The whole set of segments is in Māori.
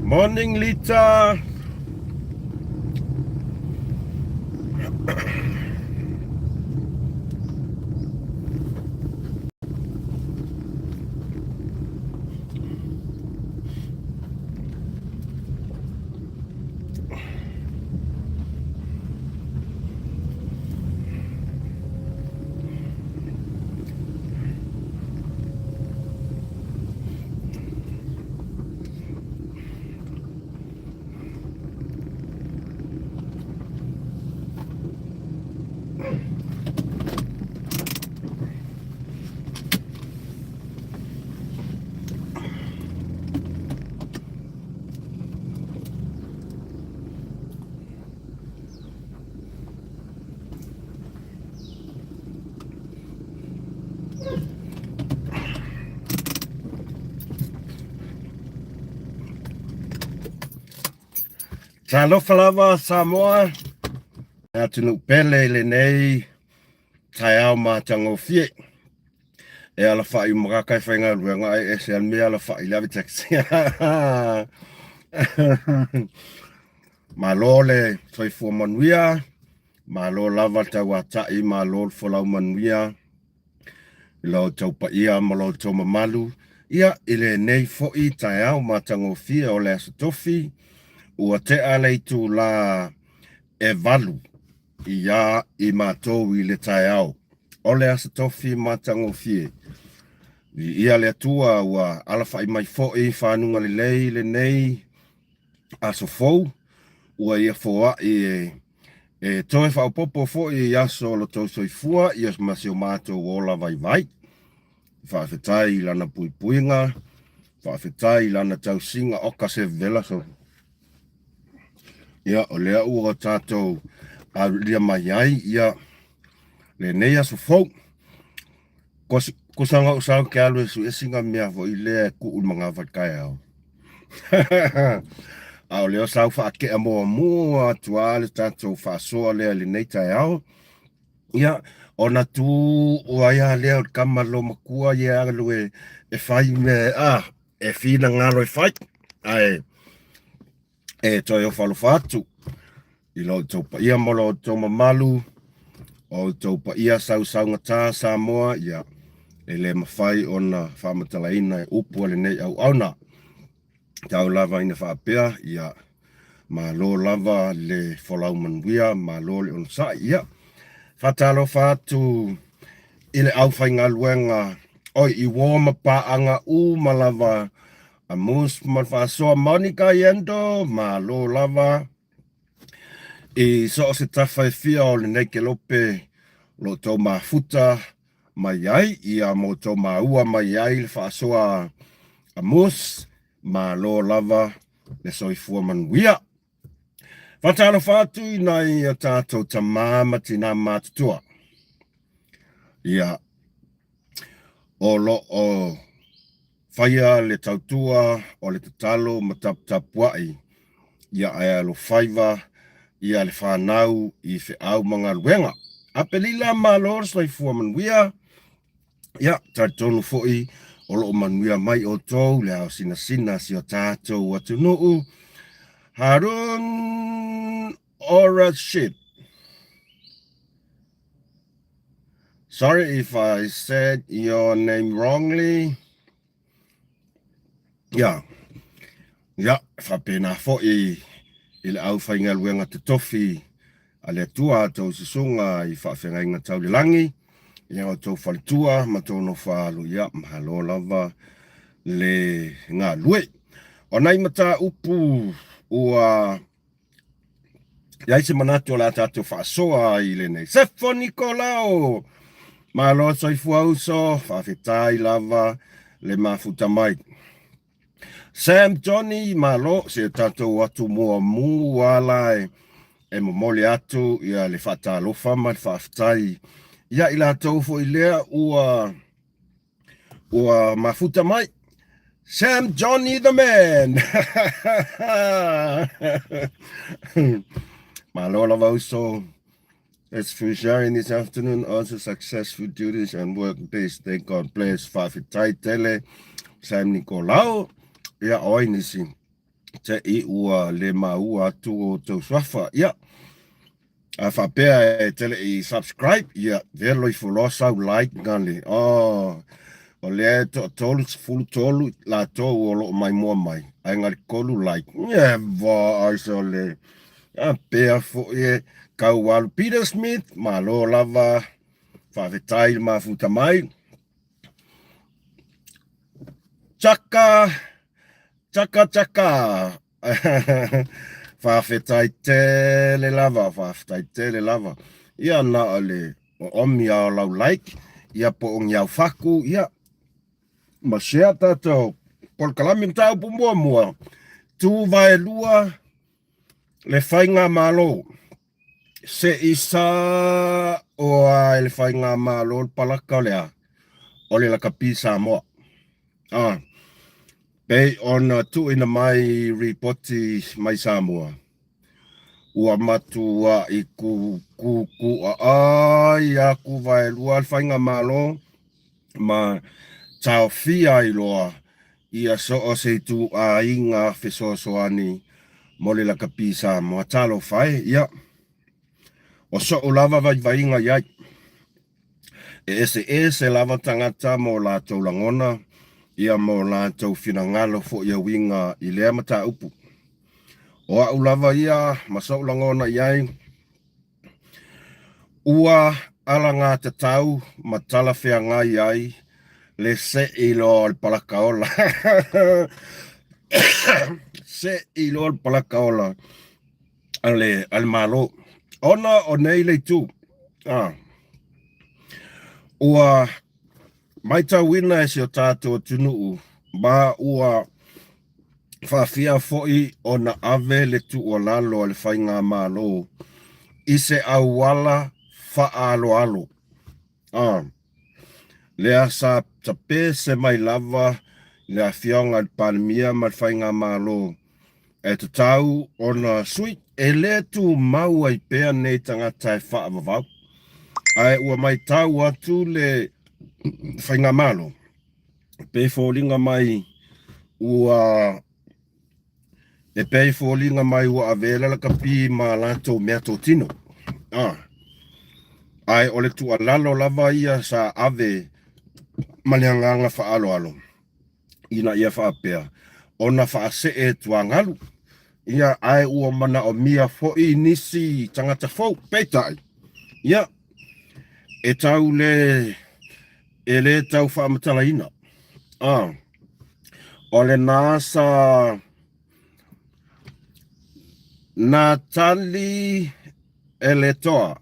Morning, Lita. Talofa lava Samoa. Nga tunu pele le nei. Tai au mātango fie. E ala whai makakai whainga ruenga e se alme ala whai lavi taxi. Malo le toi fua manuia. Malo lava tau atai. Malo folau manuia. Ilo tau pa ia malo tau mamalu. Ia ile nei foi tai au mātango fie o le asatofi. Ua te aleitu la e valu ia I mātou I le tai au. O le asatofi mātango fie. Ia le atua ua alafa I mai fo'i whanunga le lei le nei aso fou. Ua ia foa e toe whaupopo fo'i I aso lo tau soifua ia masio mātou ola vai vai. Whaafetai lana pui puinga. Whaafetai lana tau singa oka se vela so. Ia o lea ua tātou a lia mai ai ia le nei aso fou. Kusanga usau ke alu esu esinga mea vo I lea ku mga vakai au. Au leo sau wha ake a mua tuale tātou wha soa lea le nei tai au. Ia ona tu ua ia lea kamalo makua ia alu e whai me e whina ngalo e whai. Ai. E toi o whalu whātu. I lo tau pa ia molo tau mamalu. O tau pa ia sau ngatā Samoa. Ia e le mawhai o na whamatalaina e upu le nei au auna. Tau lava ina whaapea. Ia ma lo lava le wholau manuia. Ma lo le onsa. Ia whatalo whātu. I le au whainga luenga. Oi I wōma paanga u malava. A mus malfasoa Monica yendo ma lo lava e so se tafa e fia o le nei ke lope lo tau mafuta mai ai ia mo tau maua mai ai le fasoa a mus ma lo lava le soifua manuia. Fatalo fatu nai a tātou tamama tina mātutua. Ia o lo o Whaia le tautua o le tatalo ma tapuai. Ia aia lo whaiva, ia le whanau I whiau mga ruenga. Apelila ma lor sai fua manuia. Ia tautonu foi o lo manuia mai o tau le au sina si o tātou atu nuu. Harun Orashid. Sorry if I said your name wrongly. Ia, whapena fo'i I le au whainga luenga te tofi a le atua tau sisunga I whawhenga tau le langi. Ia o tau whalitua ma tau no whalu ia mahalo lava le ngā lue. O nei mata upu ua iai se manatu o la tātou whaasoa I le nei. Sefo Nikolao! Mahalo soifua uso, whawhetai lava le mafuta mai. Sam Johnny malo se tātou atu mua lai e momoli atu ia le whatalofa mai whawhetai. Ia I la tau fo I lea ua mafuta mai. Sam Johnny the man. Malo lava uso. As for sharing this afternoon, also successful duties and work days. Thank God bless whawhetai tele. Sam Nicolau. Ia oi nisi. te I ua le maua atu o tau swafa. Ia, a whapea e tele I subscribe. Ia, velo I follow sau like ngale. O le tolu fulu tolu la to o lo mai mua mai. Ai ngari kolu like. Ia, va ai so le. A pea fo e kauwalu Peter Smith. Ma lo lava. Whawhetai ma futa mai. Chaka. Chaka chaka. Whawhetai tele lava. Whawhetai tele lava. Ia na ole. O omi au lau like. Ia po ong iau whaku. Ia. Ma share tātou. Pol kalami mtau pu mua mua. Tu vai lua. Le whainga malo. Se isa o a le whainga malo. Palaka lea. Ole la kapisa moa. Pei on tu ina mai ripoti mai Samoa. Ua matua I ku ai a ku vai lua le whainga malo. Ma tau fia I loa. Ia so o se tu a inga fesoasoani mole la kapisa moa talo fai. Ia. O so o lava vai inga iai. E lava tangata mo la tau langona. Ia mo la tau finangalo fo ia winga I lea mata upu. O a ulava ia maso langona iai. Ua alanga te tau matala fea ngai iai. Le se ilo al palakaola. Se ilo al palakaola. Al malo. Ona o nei le tu. Ua maita wina e si o tātou tunuu. Ma ua whawhia foi o na ave le tu o lalo le whainga malo. I se awala whaalo alo. Lea sa tape se mai lava lea fionga palmia ma le whainga malo. E te tau o na sui e le tu mau ai pea nei tangata e whaavavau. Ai ua mai tau atu le whainga malo. Pe fōlinga mai ua e pe fōlinga mai ua avela la kapi ma lanto mea tō tino. Ai ole tu alalo lava ia sa ave malianganga whaalo alo. Ina ia whaapea. Ona whaase e tuangalu. Ia ai ua mana o mia fo'i nisi tangata fau peitai. Ia. E tau le tau whaamatala ina. Ole nasa Natali Eletoa.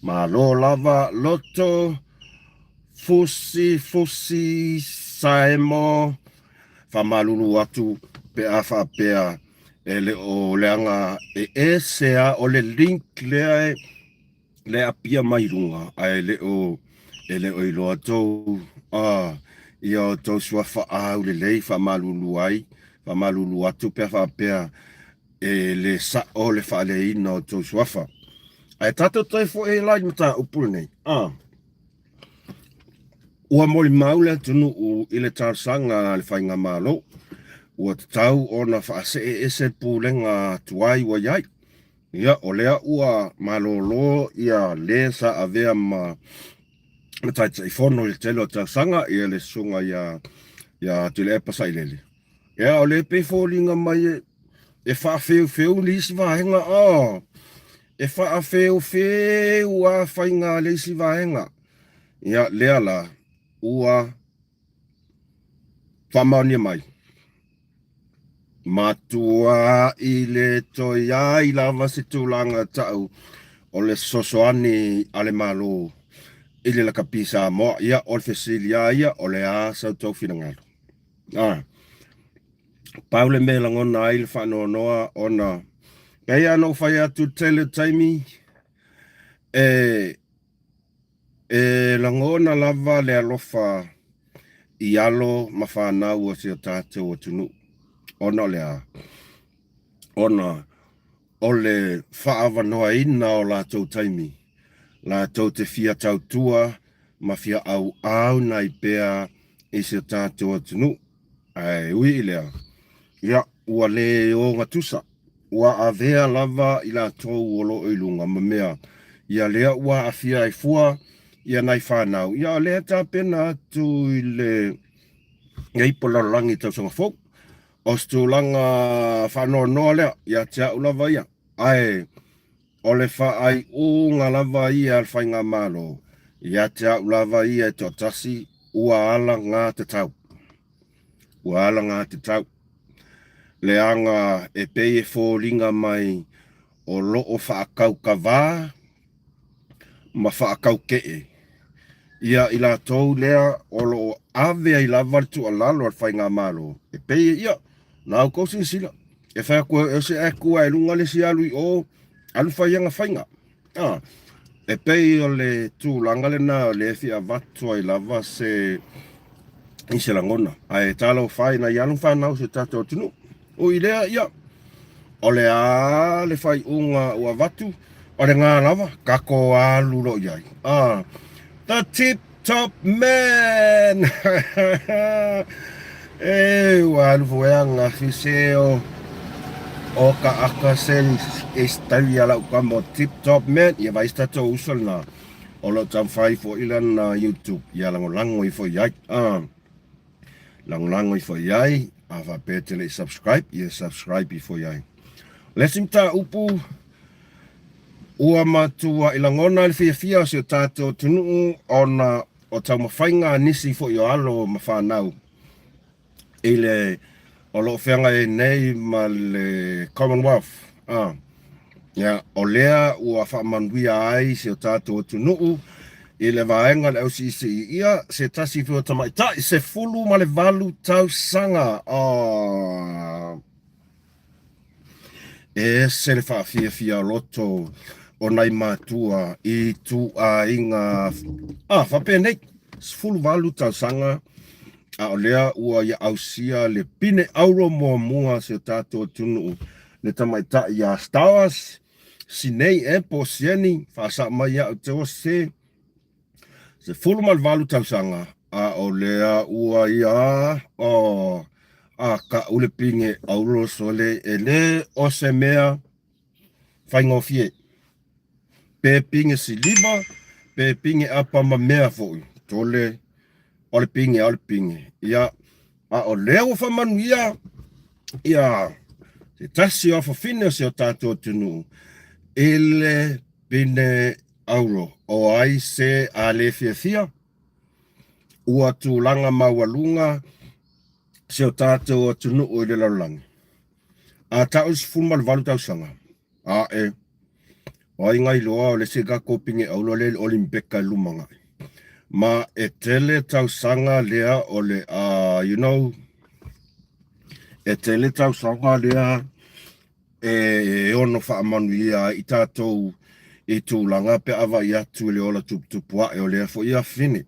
Ma lo lava loto fusi saemo famalulu atu pe afa pea ele o leanga e sea o le link le apia mairunga ai ele o ilo ato ia o tau swafa au le lei famalulu ai famalulu atu pe afa pea le sa o le fa le ina o tau swafa ai tato tai fo e lai mata upul nei ua moli maule tunu u ile tarsanga le whainga malo. Ua tau o na whaase e se pūlenga tuai wa iai. Ia o lea ua malolo ia le sa avea ma taita I fono il telo tarsanga ia le sunga ia tile e pasai lele. Ia o le pe fōlinga mai e whaafeu lisi vahenga e whaafeu a whainga lisi vahenga. Ia lea la ua whamaunia mai. Matua I le toia I lava se tūlanga tau o le sosoani ale malo I le lakapisa moa ia o le fesilia ia o le a sau tau finangalo. Paule me langona ai le whanonoa ona kei anō whai atu tele taimi langona lava le alofa I alo ma whanau o se o tātou o tunu. Ona lea. Ona o le whaawanoa ina o la tau taimi. La tau te fia tau tua ma fia au nai pea I se o tātou o tunu. Ai ui lea. Ia ua le o ngatusa. Ua avea lava ila tau olo ilunga mamea. Ia lea ua afia ai fua, ia nai whanau. Ia lea tā pena atu i le ngai polarangi tau sanga fok. O stu langa whanoa noa lea, ia tia ulava ia. Ai, ole wha ai unga lava ia al whainga malo. Ia tia ulava ia to tasi, ua ala ngā te tau. Ua ala ngā te tau. Leanga e pei e fōringa mai o loo whaakau ka wā, ma whaakau ke e. Ia ila tau lea o loo ave ai lava tu alalo al whainga malo. E pei e ia, nāu kōsi sila. E whaakua e se e kua e lunga le si alui o alu whaianga whainga. E pei o le tū langale na le fi a vatu ai lava se ise langona. Ai talo whai na ianu whanau se tato tunu. O i lea ia, o le a le whai unga ua vatu, o le ngā lava, kako alu lo iai. The Tip Top Man! E ua alu fueanga fiseo o ka aka seli e stali ala ukamo Tip Top Man, ia vai stato usal na o lo tam whai fo ilan na YouTube, ia lango i fo iai. Lango i fo iai. Awa petele subscribe, ia subscribe i fo iai. Lesim ta upu ua matua ilangona le fia se tato tunu ona o tau mawhainga nisi fo i o alo mawhanau. Ile o lo whianga e nei ma le Commonwealth. Ia o lea ua whamanuia ai se tato tunu i le vaenga le OCC ia se tasi fua tamai tai se fulu ma le valu tau sanga e se le fia loto o nai matua i tu a inga whapenei fulu valu tau sanga a o lea ua ia ausia le pine auro mua se tato tunu le tamai tai ia stawas sinei e po sieni whasa mai au te o se fulu mal valu tausanga a o lea ua ia ka ule pinge aulo sole e le o se mea whaingofie. Pe pinge siliva, pe pinge apa ma mea foi. Tole ole pinge. Ia a o lea o whamanu ia se tasi o whawhine se o tātou tunu. Ele pine auro o ai se a le fia ua tu langa mawalunga se o tātou o tunu o le laulangi. A tau si fulmal valu tau sanga. O ai ngai loa o le se kako pinge aulo le olimpeka lumanga. Ma e tele tau sanga lea o le e tele tau sanga lea e ono whaamanu ia i tātou i tūlanga pe awa i atu le ola tupua e o lea fo ia fini.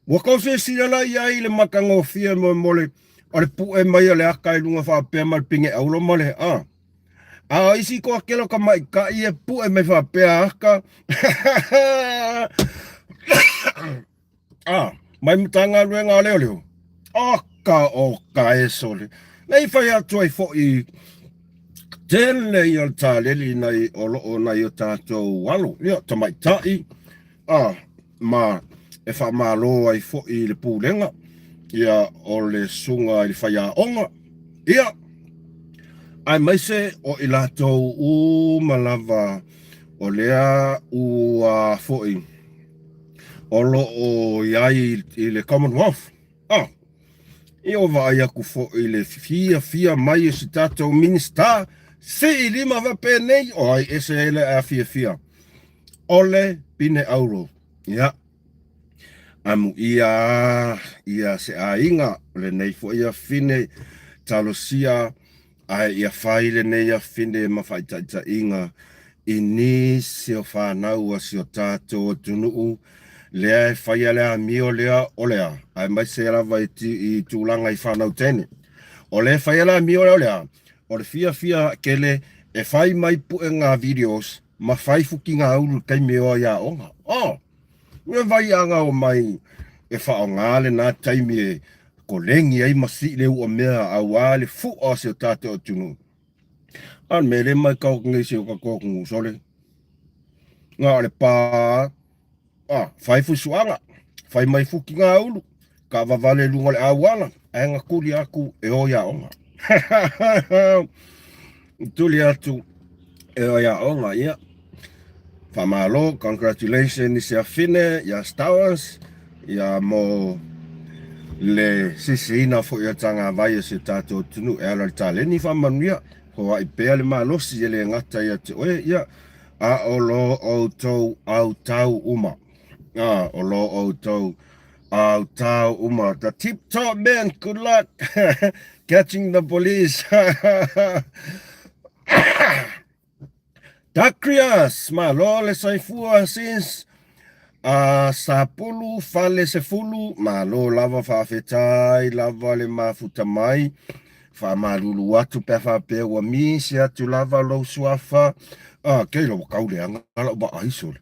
Wako se siala ia i le makango fia mole o le pu e mai le aka i lunga wha pēr mal pinge aulo mole. Isi ko akelo ka mai ka i e pu e mai wha pēr aka. Mai mutanga luenga leo. Oka e sole. Nei whai atu ai fo i tele i al tāleli nei o loo nei o tātou walo. Ia, tamai tai. Ma e whamalo ai fo i le pūlenga. Ia o le sunga i le whaia onga. Ia. Ai maise o i lātou u malava o lea ua fo i. O loo iai i le Commonwealth. I o vai aku fo i le fia mai e si tātou minister. Se i lima va penei o ai ese ele a fia. Ole pine auro. Ia. Amu ia se a inga le nei fo ia fine talosia ai ia fai le nei a fine mawhaitaita inga i ni se o whanau a si o tātou tunuu lea e whai a lea mio lea o lea. Ai mai se alawa i tūlanga i whanau tene. O lea whai a lea mio lea o lea. O le fia kele e whai mai pu e ngā videos ma whai fuki ngā uru kai meo ia onga. Me vai anga o mai e wha o ngāle nā taimi e kolengi ai masi le ua mea awale fu o se tate o tunu. An me le mai kau ngai se o ka kōku ngusole. Ngā le pā, whai fusuanga, whai mai fuki ngā ulu, ka wawale lunga le awala, e ngā kuri aku e o ia onga. Tuli atu e o ia onga, ia. Whamalo, congratulations ia whine, ia Stowers, ia mo le sisiina fo ia tanga vai se tātou tunu, e ala tale ni whamanuia, hoa i pēa le malosi e le ngata ia te oe, ia. A o lo o tau au tau uma. O lo o tau au tau uma. The tip top man, good luck catching the police. Takrias, ma lo le saifua since sapulu fale se fulu, ma lo lava whawhetai, lava le mafuta mai, wha maruru atu pe wha pe wa mi, si atu lava lo suafa. Kei lo wakaule anga la ba aisol.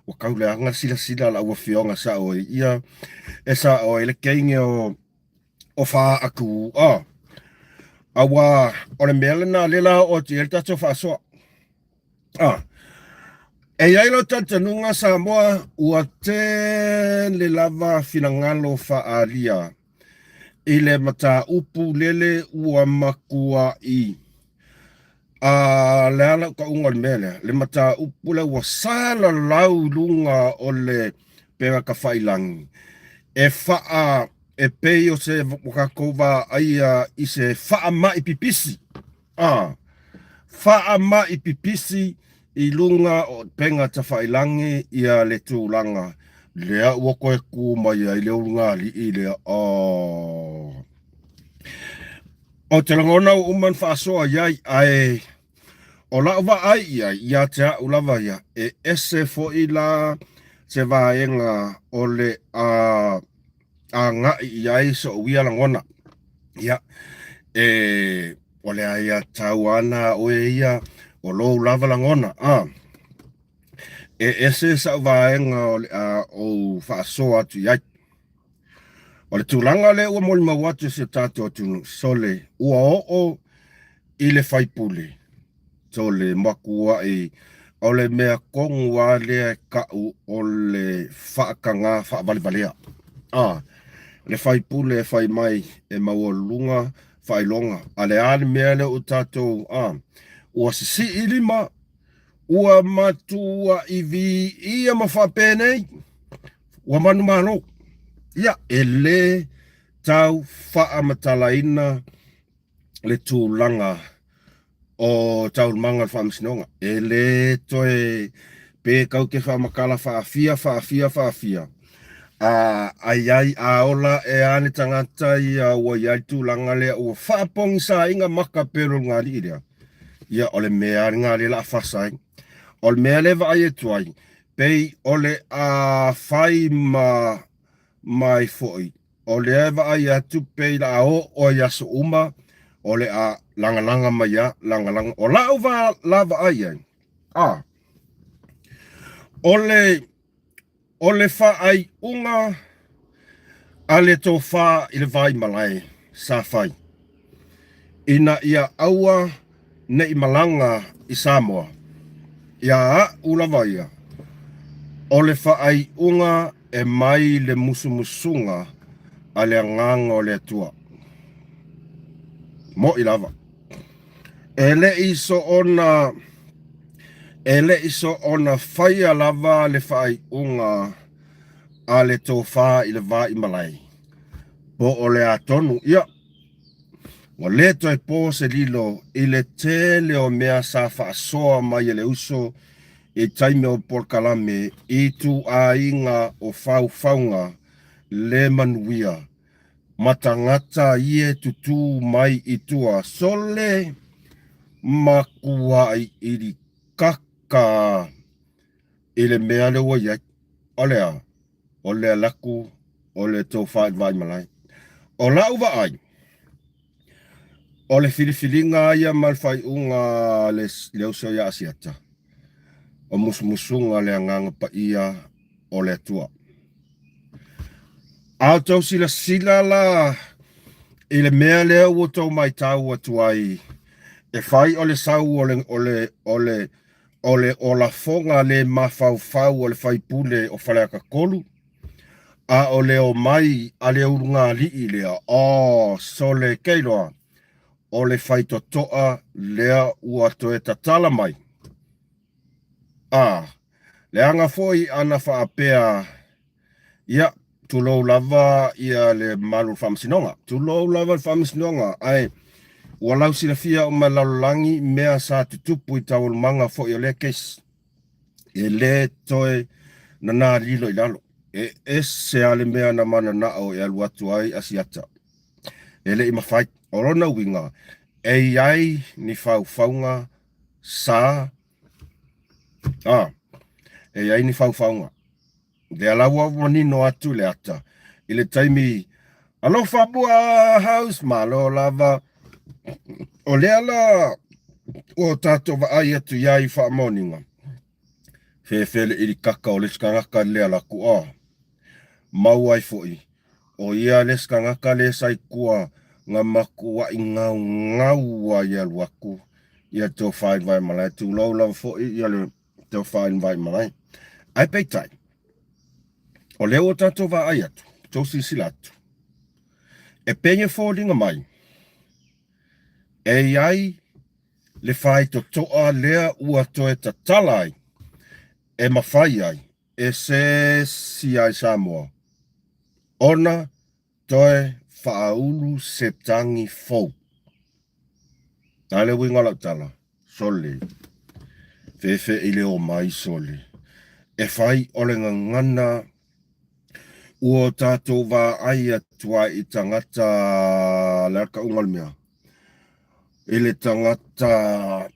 Wakaule anga sila la ua fionga sa o ia. E sa o ele keinge o wha aku. Awa o le mele na lela o te el tato wha soa. E yailo tantanunga sa moa ua te le lava finangalo wha alia. Ile mata upu lele ua makua i. Le ala ka unga mele, le mata upule wa sala lau lunga o le pera ka whailangi. E whaa, e pei o se wakakova aia i se whaa mai pipisi. Whaa mai pipisi i lunga o penga ta whailangi ia le tūlanga. Lea ua koe ku mai ai le unga li i lea. O te langona uman whaasoa iai ai. O la wa ai ia te a ulawa ia. E ese fo i la te vaenga o le a ngai iai so uia langona. Ia. O le aia tauana o ia o lo ulawa langona. E ese sa vaenga o le o whaasoa atu iai. O le tūlanga le ua moli mawatu se tātou tunu. So le ua o i le whaipule. So le makua i o le mea kongua lea kau o le whaakanga whaavalivalea. Le whaipule e whai mai e maua lunga whailonga. A le ale mea le o tātou. Ua sisi ilima. Ua matua i vi ia mawhapenei. Ua manu mano. Ia, e le tau whaamatalaina le tūlanga o tau manga whaamsinonga. E le toe pe kau ke whaamakala whaafia. Ai aola e ane tangata i a ua iai tūlanga lea ua whaapongi sa inga maka pero ngā li irea. Ia, ole mea ngā li la whasai. Ole mea lewa ai e tuai. Pei ole a whai mai foi. O le eva ai atu pei la o yaso uma. O le a langa mai ya, langa. O la uva lava ai ai. O le fa ai unga a le tō wha i le vai malai sa whai. Ina ia aua ne i malanga i Samoa. Ia ulawa ia. O le fa ai unga e mai le musumusunga a le nganga o le atua. Mo i lava. E le iso ona whaia lava le whai unga a le tō wha i le wā i malai. Po o le atonu, ia. Wa le toi po se lilo i le tele o mea sa wha soa mai le uso e taime o porkalame i tu a inga o whaunga le manuia. Matangata ie tutu mai i tua sole makua i iri kaka i le mea le wa iai. O lea laku o le tō whaid vai malai. O la uva ai. O le filifilinga ia malfai unga le leuso ia asiata. O musumusunga le anganga pa ia o le atua. Au tau sila la i le mea lea ua tau mai tau atu ai. E whai o le sau o la fonga le mawhau o le whai pule o whaleaka kolu. A o le o mai a le urunga li i lea. O so le keiloa o le whai totoa lea ua to e tatala mai. A le anga foi ana whaapea ia tulou lava ia le malu whamsinonga. Tulou lava le whamsinonga ai walau sila fia o malalangi mea sa tutupu i tau manga fo i le kes. E le toe na nā lilo i lalo. E se ale mea na mana na o e alu atu ai asiata. E le i mawhai orona winga. E ai ni whauwhaunga sa. E ai ni whauwhaunga. Le alawa wanino atu le ata. I le taimi alo whabua house malo lava. O le ala o tato wa ai atu iai wha moninga. Fefele iri kaka o leskangaka le ala kua. Mau ai foi. O ia leskangaka le sai kua ngā makua i ngau a ia luaku. Ia tō whain vai malai. Tu lau lau foi ia le tō whain vai malai. Ai peitai. O leo o tato wa ai atu. Tō sisilatu. E penye fōringa mai. E ai le whai to toa lea ua to e tatalai. E mawhai ai. E se si ai Samoa. Ona toe whaulu se tangi fau. Nale winga la tala. Sole. Fefe ile o mai sole. E whai ole ngana ua tātou wā ai atua i tangata laka ungal mea. Ile tangata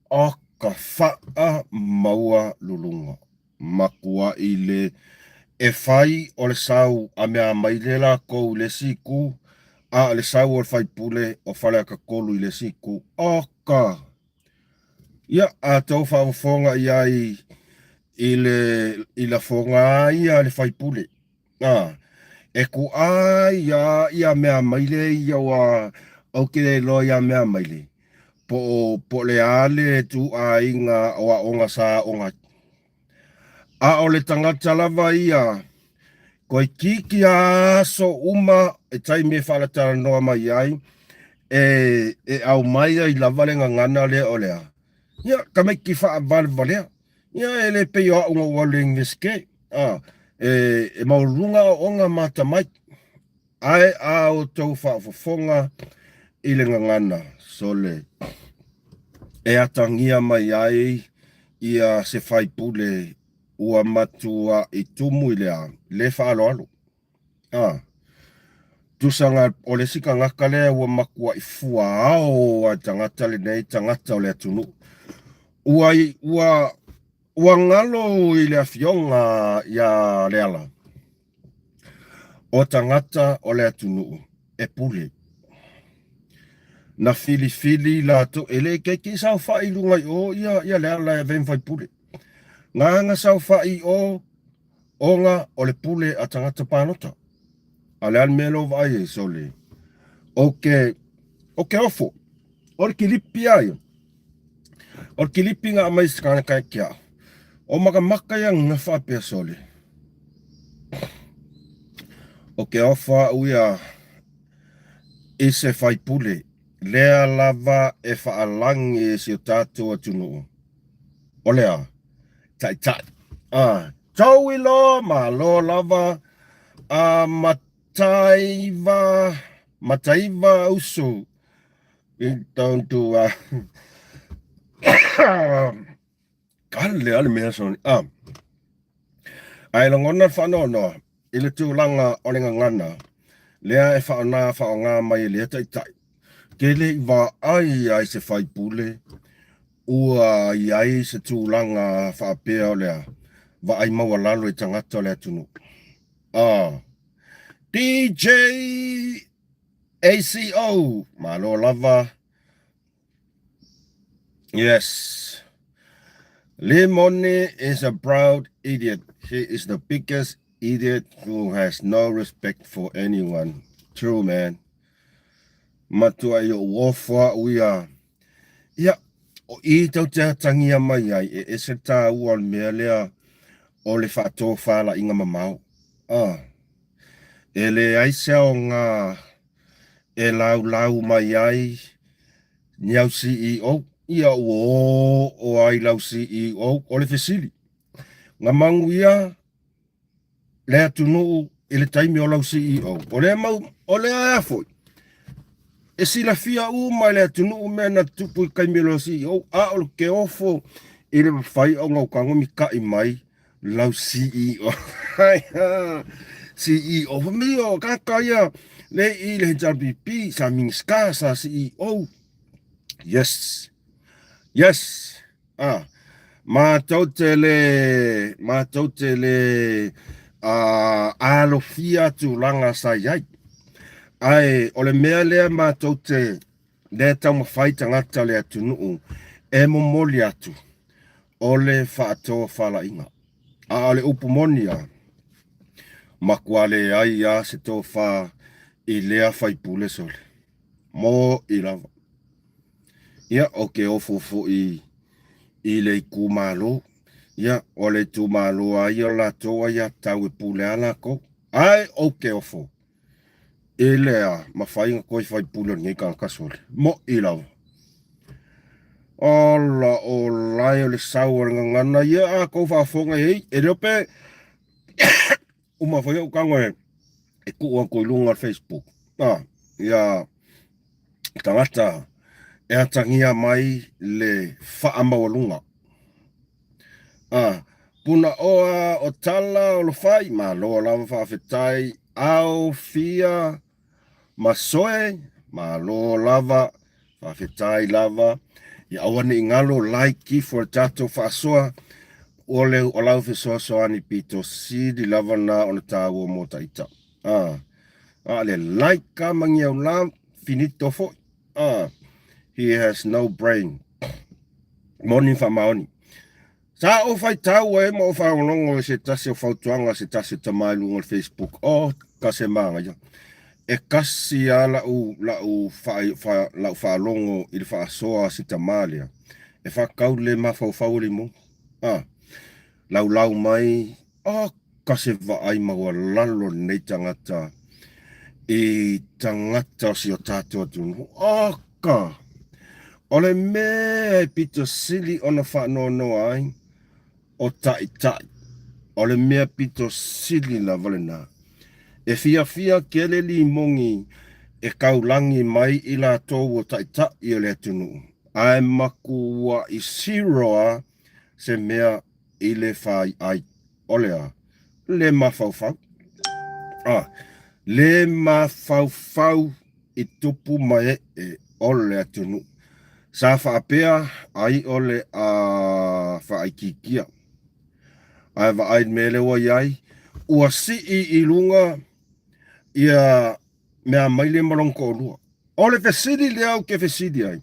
aka whaa maua lulunga. Makua ile e whai o le sau a mea mailela kou le siku a le sau o le whai pule o whaleaka kolu i le siku. Aka. Ia a tau whaafonga i i la fonga ia le whai pule. E ku ai ia mea maile ia wa au ke lo ia mea maile. Po le ale tu a inga o a onga sa onga. A o le tangata lava ia. Ko kiki a so uma e tai me whalatara noa mai ai. E au mai ai lava le ngana le o lea. Ia ka mai ki wha valea. Ia e le pei o unga waling viske. E maurunga o onga mata mai. Ai au tau whaafofonga i le ngana. Sole. E atangia mai ai ia se whai pule ua matua i tumu i lea. Le whaalo alo. Tusanga o le sika ngaka lea ua makua i fua ao a tangata le nei tangata o le atunu. Ua ngalo i le afionga ia le ala. O tangata o le atunu e pule. Na fili la to ele ke sau whai lunga i o ia le ala e ven whai pule. Nganga sau whai o onga o le pule a tangata pānota. Ale al melo vai e sole. Oke ofo. Or kilipi ai. Or kilipi nga mai skana kai kia. O maka yang nga whapea sole. Oke ofa uia e se whai pule. Lea lava e whaalangi e si o tātua tunu. O lea. Tai. Tau ilo ma lo lava a mataiva usu. Então tu kale ale mea soni. Ai longona whanono. Ile tu langa o lenga ngana. Lea e whaonga mai lea tai. Kele i wa ai se whai pule. Ua i ai se tu langa whaapea o lea. Wa ai maua lalo i tangata o lea tunu. DJ ACO. Malo lava. Yes. Limone is a proud idiot. He is the biggest idiot who has no respect for anyone. True, man. Matua yo wofa uia. Ia, o I tau te tangia mai ai, e se tā ua mea lea o le whātō whāla inga mamau. E le aise o ngā e lau mai ai, niau CEO, ia o ai lau CEO, o le fesili. Ngā mangu ia, lea tunu i le taimi o lau CEO. O lea mau, o lea afoi. E sila fia mai lea tunu mea na tupu i kaimi lau CEO. A o ke ofo i le whai o ngau kangomi kai mai lau CEO. CEO, mi o kakaya le i le HRBP, sa minska sa CEO. Yes. Yes. Ma tautele alofia tu langa sa yai. Ai, ole mea lea ma taute le tau mawhai tangata lea tunu e momoli atu. Ole whaatoa whala inga. Ole upumonia. Makuale ai a se tō wha i lea whai pule sole. Mo i lava. Ia, oke ofo i le kumalo. Ia, ole tu malo ai o la toa ia tau e pule ala ko. Ai, oke ofo. E lea, mawhainga koi whai pule ngai kasole. Mo i lava. Ola o lai o le saua ngana. Ia, a kou whaafonga hei. E reope, umawhai o kangoe. E kuwa koi lunga Facebook. Ia, tangata. E atangia mai le whaamawalunga. Puna oa o tala o lo whai, ma loa lava whaafetai, au fia, ma soe, ma loa lava, whaafetai lava, ia awane ingalo laiki for tato whaasoa, ole o lau whesoa soani pito sidi lava na o na tāua mo taita. Le laika mangi au lam, finito fo. He has no brain. Moni wha maoni. Sa o fai tau e mo wha onongo se tase o whautuanga se tase tamailu on Facebook. Ka se manga ya. E kasi a lau wha longo i le wha soa se tamalia. E wha kaule ma whau li mo. Lau mai. Ka se wa ai maua lalo nei tangata. I tangata si o tātua tunu. Ka. Ole me pito sili ona whanono ai. O tai. Ole mea pito sili la valena. E fia kele li mongi e kaulangi mai i la tōu o tai i o le tunu. Ai makua i siroa se mea i le whai ai. Olea, le mawhauwhau. Le mawhauwhau i tupu mai e ole le tunu. Sa whaapea ai ole a whaaikikia. Ai wa ai mele wa iai. Ua i lunga ia mea maile malonko o lua. Ole fesidi le au ke fesidi ai.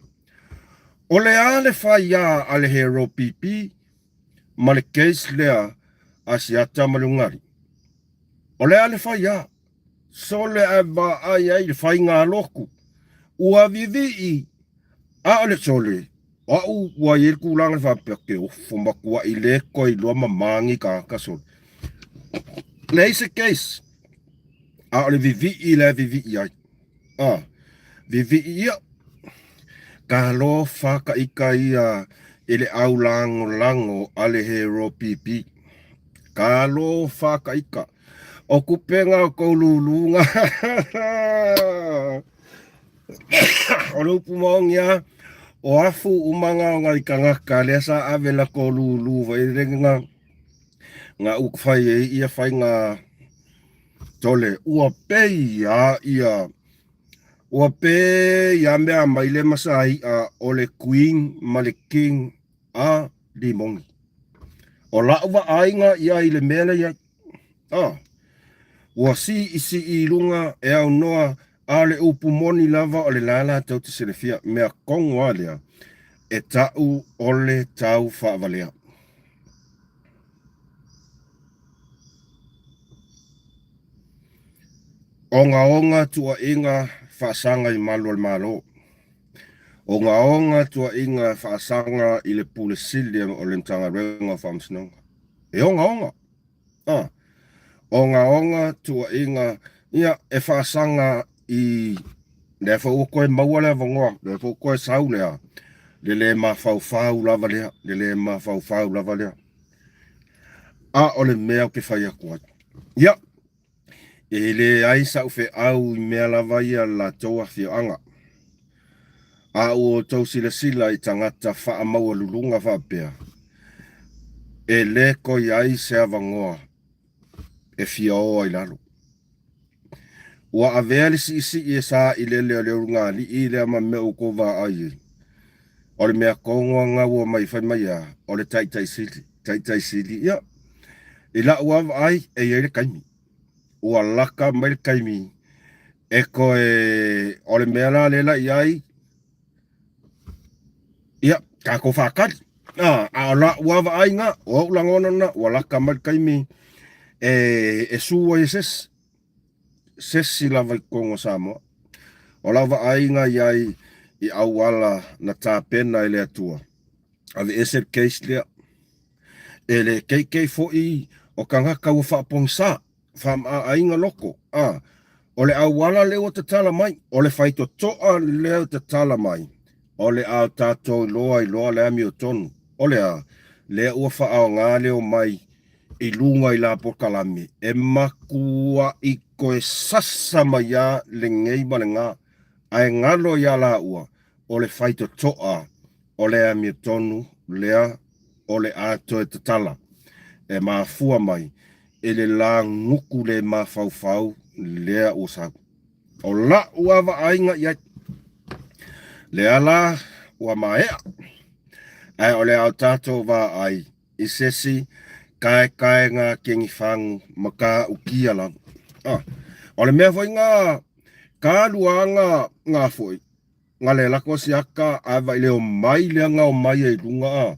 Ole ale whai ia ale hero pipi. Male case lea asiata malungari. Ole ale whai ia. Sole ai wa ai le whai ngā loku. Ua vivi ale sole. Ua i ku langa whapea ke ofo makua i le koi lua mamangi ka kasol. Leise case. Ale vivi i le vivi i ai. Vivi i ia. Ka lo whaka ika ia ele au lango ale hero pipi. Ka lo whaka ika. O kupenga o koululunga. O lupu maongia. O afu umanga o ngai kangaka lea sa avela ko lulu vai renga nga ukfai e ia fai nga tole ua pei ia mea maile masai a ole queen male king a limongi o lauwa ainga ia ile mele ia ua isi i lunga e au noa ale upu moni lava o le lala tau te selefia mea kongo alea e tau ole tau whaavalea. Onga tua inga whaasanga i malo al malo. Onga tua inga whaasanga i le pule sili o le tanga renga whamsinonga. E onga. Onga tua inga ia e whaasanga i le wha koe maua lea vangoa, le wha koe sau lea, le ma whau lava lea, le ma whau lava lea. A ole mea ke whai akua. Ia, e le aisa ufe au i mea lava ia la toa whianga. A o tau sila i tangata wha maua lulunga whapea. E le ko i aisa vangoa, e fia o ai lalo. Wa avele si e sa i le runga li i le ama me o kova ai. O le mea kongo nga ua mai whai mai a, o le tai sili, ia. I la ua ai e le kaimi. Ua laka mai le kaimi. E ko e, o le mea la lela i ai. Ia, ka ko whakari. A la ua ai nga, o langona na, ua laka mai le kaimi. E sua i sesi lava i kongo Samoa. O lava ai nga iai i awala na tāpena i le atua. Ave ese case lea. E le kei fo i o kangaka ua whapongsa. Whama ainga loko. O le awala leo te tala mai. O le whaito toa leo te tala mai. O le au tātou loa i loa le ami o tonu. O le a lea ua whaao ngā leo mai i lunga i la pokalami. E makua i koe sasa mai a le ngei ma le ngā. Ai ngalo ia la ua. O le whaito toa. O le ami o tonu. Lea o le ato e te tala. E mafua mai. E le la nguku le mafau lea o sa. O la ua wa ainga ia. Lea la ua maea. Ai o le au tato wa ai. I sesi kai ngā kengi whangu maka ukia la. O le mea foi ngā ka luanga ngā foi. Ngā le lako si aka awa i leo mai lea ngā o mai e runga.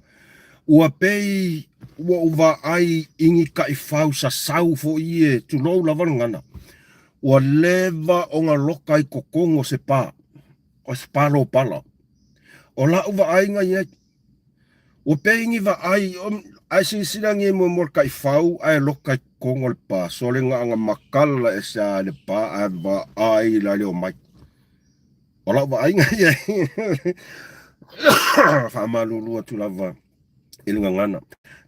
Ua pei ua uwa ai ingi ka i whau sa sau fo i e tu lou lawan ngana. Ua lewa o ngā loka i kokongo se pā. O se palo pala. O la uwa ai ngā iei. Ua pei ingi wa ai ai sisira nge mo mor ka i whau ai loka i kongo le pā. So le ngā makala e sa le pā ai la leo mai. O la uwa ai ngā iei. Whamalulua tu lava. Ilunga ngana.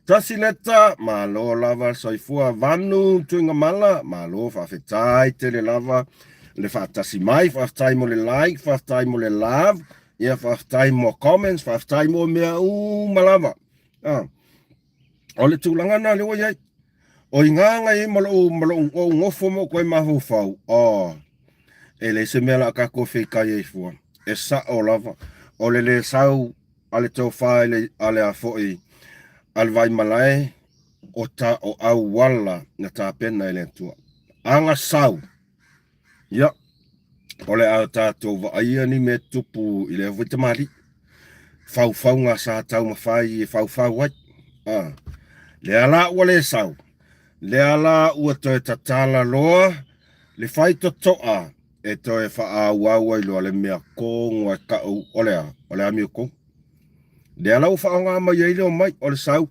Tasi leta, malo lava soifua vanu tuinga mala, malo whawhetai te le lava, le whaatasi mai, whawhetai mo le like, whawhetai mo le love, ia whawhetai mo comments, whawhetai mo mea malava. O le tūlangana le oiai, o inganga i malo o ngofo mo koe mahu whau, e le se mea la kako whikai e fua, e sa o lava, o le sau, ale tau whae ale a fo'i, alvai malae o ta o au wala na tāpena i le tua. Anga sau. Ia. O le au tātou wa aia ni me tupu i le vita mali. Fau ngā sa tau mawhai e fau wai. Le ala ua le sau. Le ala ua toe tatala loa. Le whai to toa. E toe wha au au ai loa le mea kongo e kau o le ami o kongo. Le ala u wha ngā mai e leo mai o le sau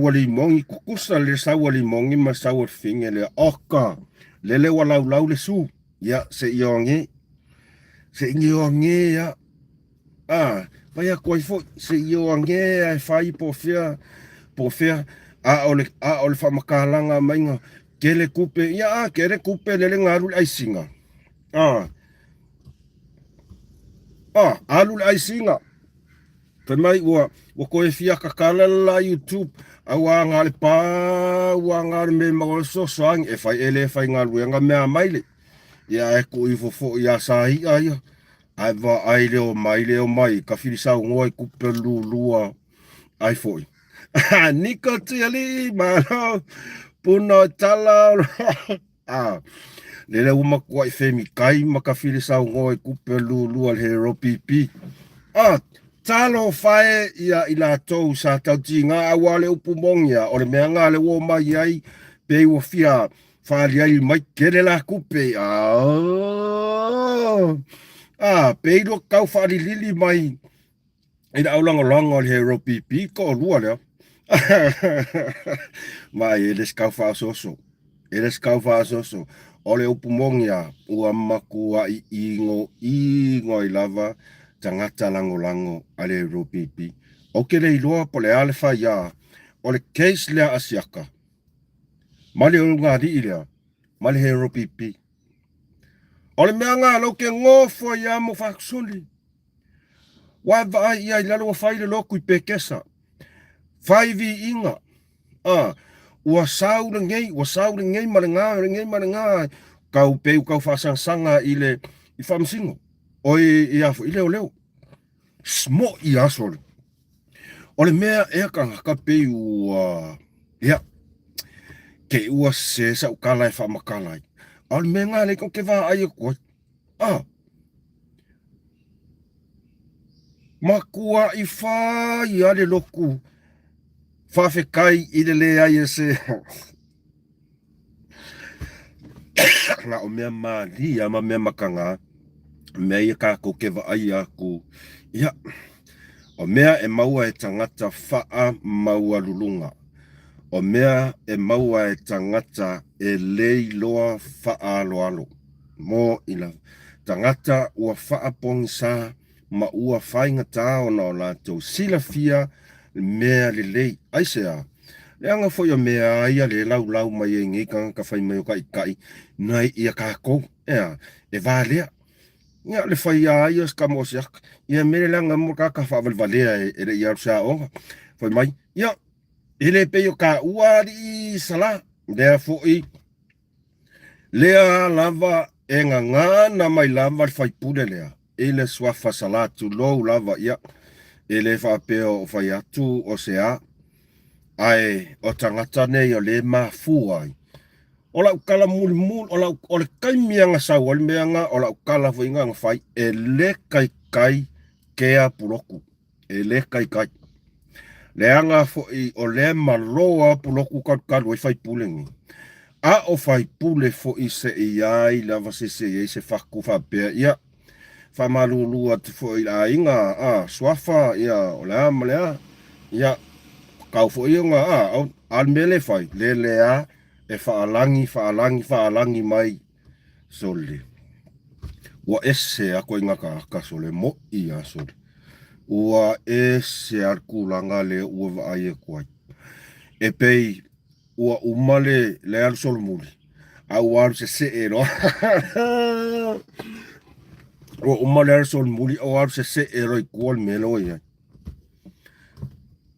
wali mongi kukusa le sau wali mongi ma sau wali finge le oka le le walau lau le su ya se ionge ya vai a koi fo se ionge ai fai po fea a ole wha makalanga mainga kele kupe ya kele kupe le ngaru ai singa alu ai singa. Te mai ua koe fia kakala la YouTube a wa ngā le pā, wa ngā le me magola sosoangi e whai ele whai ngā ruenga mea maile. Ia e ko i fofo i a sahi aia. Ai wa ai leo mai, ka whirisau ngoi kupe lua ai foi. Niko tiali, mano, puno tala. Lele umakua i whemi kai maka whirisau ngoi kupe lua le hero pipi. Talo whae ia i la tau sa tau ti ngā awale upu mongia o le mea ngā le wo mai ai pe ua fia whaaliai mai kere la kupe. Peido kau whaalilili mai. Ina aulanga le Ropipi ko lua lea. Mai eles kau whaasoso. Eles kau whaasoso. Ole upumongia ua makua I ingo I lava tangata lango ale Ropipi. Oke le iloa po le alefa ia. Ole case lea asiaka. Mali olunga di ilea. Mali he Ropipi. Ole mea ngā lauke ngofo ia mo whaksuli. Wa va ia lalo wa faile loku I pekesa. 5 inga. Ua sau ngei marenga. Kau peu kau whasang-sanga I whamsingo. Oi I afu I leo. Smo I asole. Ole mea ea ka peu ua. Ia. Ke ua se sa ukalai whamakalai. Ole mea ngā le ke wā aia koi. Makua I wha I ale loku. Whawhekai I le ai se. Nga o mea mali ama mea makanga. Mea I ka ko ke wa ai aku. Ia. O mea e maua e tangata whaa maua lulunga. O mea e maua e tangata e lei loa whaa loalo. Mo ina. Tangata ua whaa pongisa ma ua whainga tāo na o lātou sila fia mea le lei. Aisea. Le anga fo ya mea ia le lau mai e ngi ka whai mai o kai. Nai ia ka kou. Ea. E vālea. Ia le whai a ia ska mosiak. Ia mele langa mo ka whawalvalea e re ia sa o. Whai mai. Ia. Ele peo ka uari sala. Lea fo I. Lea lava e ngā na mai lava whai pule lea. Ele swafa salatu lou lava ia. Ele whapeo o whai atu o se a. Ai o tangata nei o le mafuai. Ola ukala mul o le kaimianga sau o le meanga ola ukala whainga ngawhai e le kai kea puloku. E le kai. Le anga foi o le maloa puloku karu I whai pulengi. A o whai pule foi se ai lava se se whaku whapea ia. Whamalulu atu foi a inga swafa ia o le amalea. Ia kau foi inga almele whai le a e whaalangi mai sole. Ua ese ako inga ka sole mo ia sole. Ua ese arkulanga le ua vaai e kuai. E pei ua umale le al solmuli. Au alu se ero. Ua umale al solmuli au alu se ero I kual melo ia.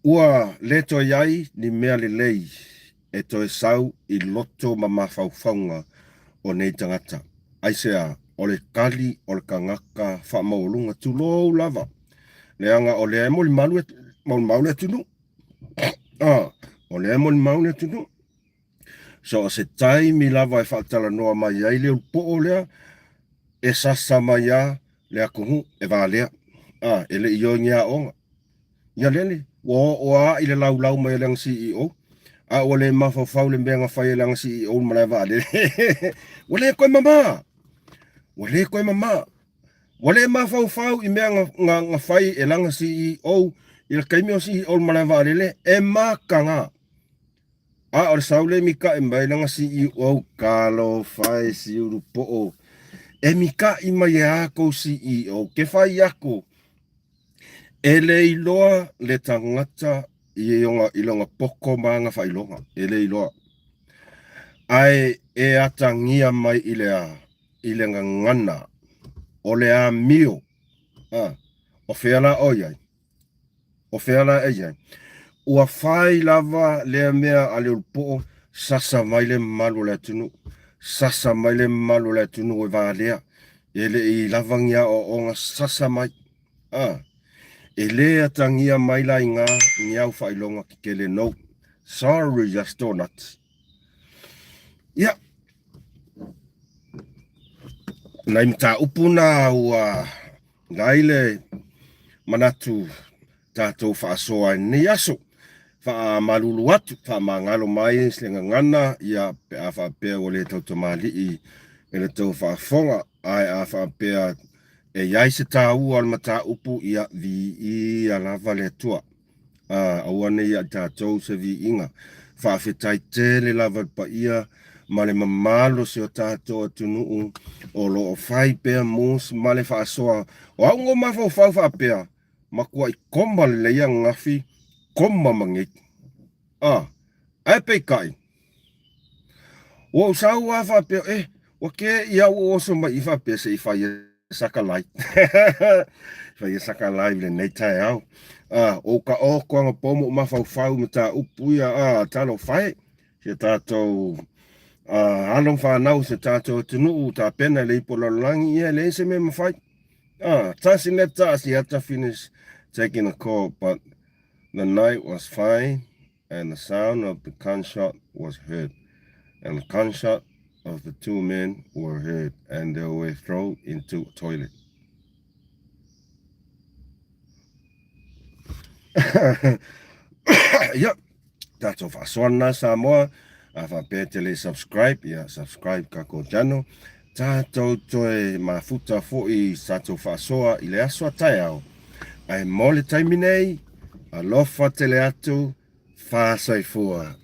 Ua leto iai ni mea le lei. E toi sau I loto mama whauwhaunga o nei tangata. Aisea o le kali o le kangaka whamaulunga tulou lava. Leanga o le moli malu e tunu. O le moli malu e tunu. So se taimi lava e whaatala noa mai ai leo po o lea. E sasa mai a lea kuhu e vālea. E le io ngia onga. Ia lele. O a I le lau mai leang CEO. O le mawhawhau le mea ngawhai leang CEO malai vāle. Wale koe mama. Wale mawhawhau I mea ngā whai e langa CEO I le kaimeo CEO malai vālele e makanga. O le saule mika e mai langa CEO kalo whai si uru po'o. E mika I mai ako CEO ke whai ako. E le iloa le tangata I ilonga poko maanga whai longa. E le iloa. Ai e atangia mai I le ngana. O le a mio. O wheala oiai. O wheala eiai. Ua whai lava lea mea a leo po sasa mai le malu le tunu. Sasa mai le malu le tunu e vālea. E le I lavangia o onga sasa mai. E le atangia mai la inga niau whailonga ki ke le no. Sorry, just donuts. Ia. Nai mta upuna ua gaile manatu tātou whaasoa ni aso. fa malulu atu fa mangalo mai slenga ngana ia pe afa pe ole to mali ele to fa fonga ai afa pe e yai se tau al mata upu ia vi I ala vale tua awane ia tatou se vi inga fa fetai tele lava pa ia male mamalo se o tatou tunu o lo o fai pe mus male fa soa o ngo ma fa pe makua I komba le ia ngafi komba mangit ai pe kai o sau afa pe o ke ia o so ma ifa pe se ifa saka lai fa saka lai le nei tai au o ka o ko nga pomo ma fa mata upuia talo fai se tato alon fa nau se tato tunu ta pena le polo langi ia le se me fai tasi neta si had to finish taking a call, but the night was fine and the sound of the gunshot was heard and the gunshot of the two men were heard and they were thrown into a toilet. Yep, that's all for Swana Samoa. Afa petele subscribe, subscribe kako channel. Tato toe mafuta foi sato fasoa ile aswa tayao. Ai mole taiminei, alofa tele atu, fa saifua.